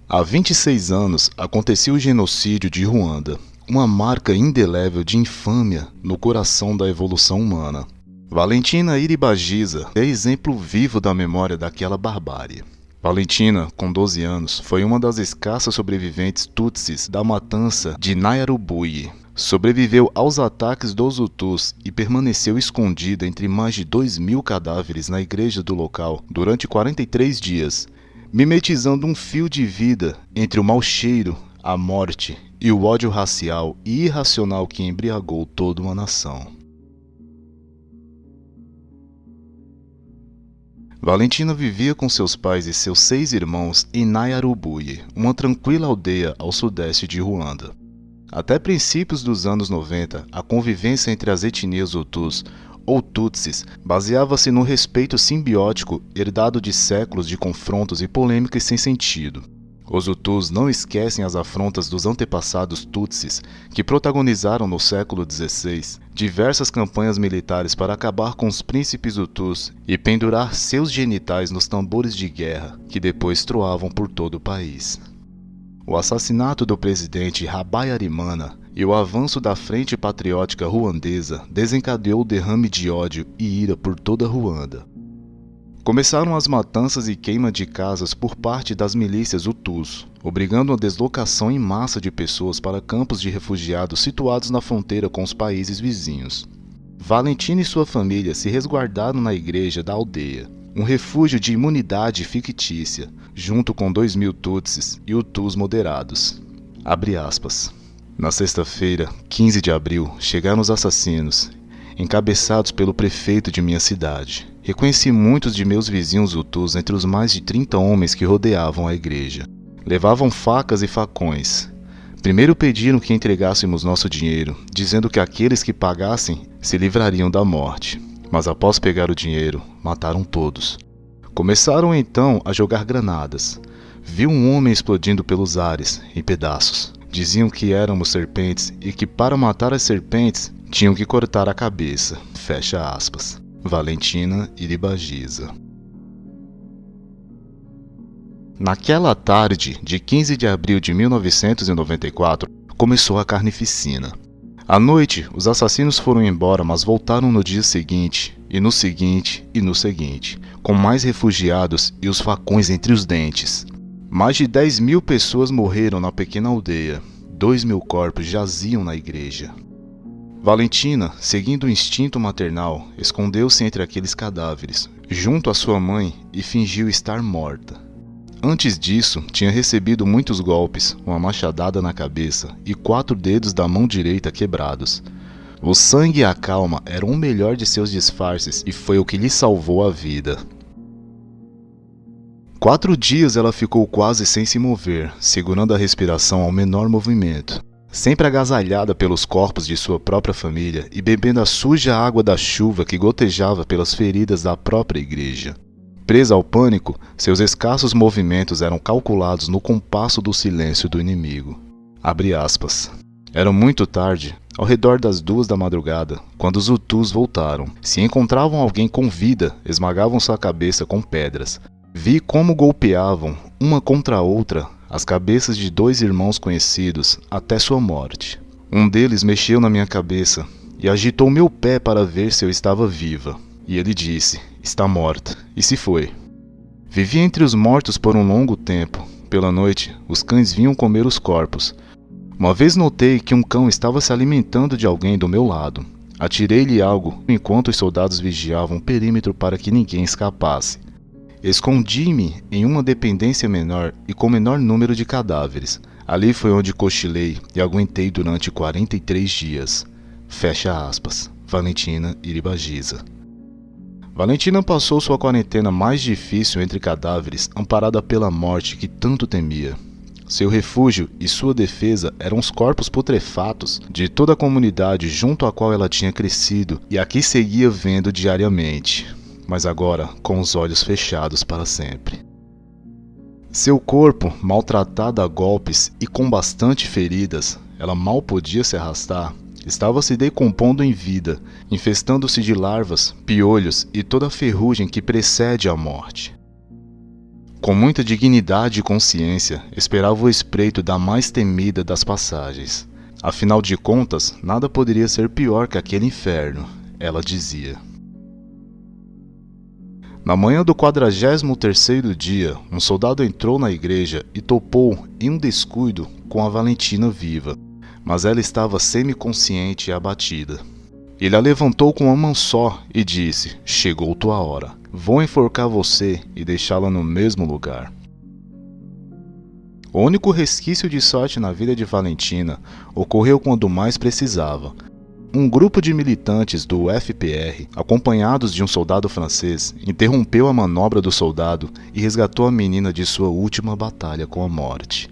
Há 26 anos aconteceu o genocídio de Ruanda, uma marca indelével de infâmia no coração da evolução humana. Valentina Iribagiza é exemplo vivo da memória daquela barbárie. Valentina, com 12 anos, foi uma das escassas sobreviventes tutsis da matança de Nyarubuye. Sobreviveu aos ataques dos Hutus e permaneceu escondida entre mais de 2.000 cadáveres na igreja do local durante 43 dias, mimetizando um fio de vida entre o mau cheiro, a morte e o ódio racial e irracional que embriagou toda uma nação. Valentina vivia com seus pais e seus 6 irmãos em Nyarubuye, uma tranquila aldeia ao sudeste de Ruanda. Até princípios dos anos 90, a convivência entre as etnias Hutus ou Tutsis baseava-se no respeito simbiótico herdado de séculos de confrontos e polêmicas sem sentido. Os Hutus não esquecem as afrontas dos antepassados Tutsis que protagonizaram no século XVI diversas campanhas militares para acabar com os príncipes Hutus e pendurar seus genitais nos tambores de guerra que depois troavam por todo o país. O assassinato do presidente Habyarimana e o avanço da Frente Patriótica Ruandesa desencadeou o derrame de ódio e ira por toda Ruanda. Começaram as matanças e queima de casas por parte das milícias Hutus, obrigando a deslocação em massa de pessoas para campos de refugiados situados na fronteira com os países vizinhos. Valentina e sua família se resguardaram na igreja da aldeia, um refúgio de imunidade fictícia, junto com 2.000 Tutsis e Hutus moderados. Abre aspas. Na sexta-feira, 15 de abril, chegaram os assassinos, encabeçados pelo prefeito de minha cidade. Reconheci muitos de meus vizinhos Hutus entre os mais de 30 homens que rodeavam a igreja. Levavam facas e facões. Primeiro pediram que entregássemos nosso dinheiro, dizendo que aqueles que pagassem se livrariam da morte. Mas após pegar o dinheiro, mataram todos. Começaram então a jogar granadas. Vi um homem explodindo pelos ares, em pedaços. Diziam que éramos serpentes e que para matar as serpentes tinham que cortar a cabeça. Fecha aspas. Valentina Iribagiza. Naquela tarde de 15 de abril de 1994, começou a carnificina. À noite, os assassinos foram embora, mas voltaram no dia seguinte, e no seguinte, e no seguinte, com mais refugiados e os facões entre os dentes. Mais de 10.000 pessoas morreram na pequena aldeia. 2.000 corpos jaziam na igreja. Valentina, seguindo o instinto maternal, escondeu-se entre aqueles cadáveres, junto à sua mãe, e fingiu estar morta. Antes disso, tinha recebido muitos golpes, uma machadada na cabeça e 4 dedos da mão direita quebrados. O sangue e a calma eram o melhor de seus disfarces e foi o que lhe salvou a vida. 4 dias ela ficou quase sem se mover, segurando a respiração ao menor movimento. Sempre agasalhada pelos corpos de sua própria família e bebendo a suja água da chuva que gotejava pelas feridas da própria igreja. Presa ao pânico, seus escassos movimentos eram calculados no compasso do silêncio do inimigo. Abre aspas. Era muito tarde, ao redor das 2 da madrugada, quando os Hutus voltaram. Se encontravam alguém com vida, esmagavam sua cabeça com pedras. Vi como golpeavam, uma contra a outra, as cabeças de 2 irmãos conhecidos, até sua morte. Um deles mexeu na minha cabeça e agitou meu pé para ver se eu estava viva. E ele disse, está morta, e se foi. Vivi entre os mortos por um longo tempo. Pela noite, os cães vinham comer os corpos. Uma vez notei que um cão estava se alimentando de alguém do meu lado. Atirei-lhe algo enquanto os soldados vigiavam o perímetro para que ninguém escapasse. Escondi-me em uma dependência menor e com menor número de cadáveres. Ali foi onde cochilei e aguentei durante 43 dias. Fecha aspas. Valentina Iribagiza. Valentina passou sua quarentena mais difícil entre cadáveres, amparada pela morte que tanto temia. Seu refúgio e sua defesa eram os corpos putrefatos de toda a comunidade junto à qual ela tinha crescido e a que seguia vendo diariamente, mas agora com os olhos fechados para sempre. Seu corpo, maltratado a golpes e com bastante feridas, ela mal podia se arrastar, Estava se decompondo em vida, infestando-se de larvas, piolhos e toda a ferrugem que precede a morte. Com muita dignidade e consciência, esperava o espreito da mais temida das passagens. Afinal de contas, nada poderia ser pior que aquele inferno, ela dizia. Na manhã do 43º dia, um soldado entrou na igreja e topou, em um descuido, com a Valentina viva, mas ela estava semiconsciente e abatida. Ele a levantou com uma mão só e disse: "Chegou tua hora. Vou enforcar você e deixá-la no mesmo lugar." O único resquício de sorte na vida de Valentina ocorreu quando mais precisava. Um grupo de militantes do FPR, acompanhados de um soldado francês, interrompeu a manobra do soldado e resgatou a menina de sua última batalha com a morte.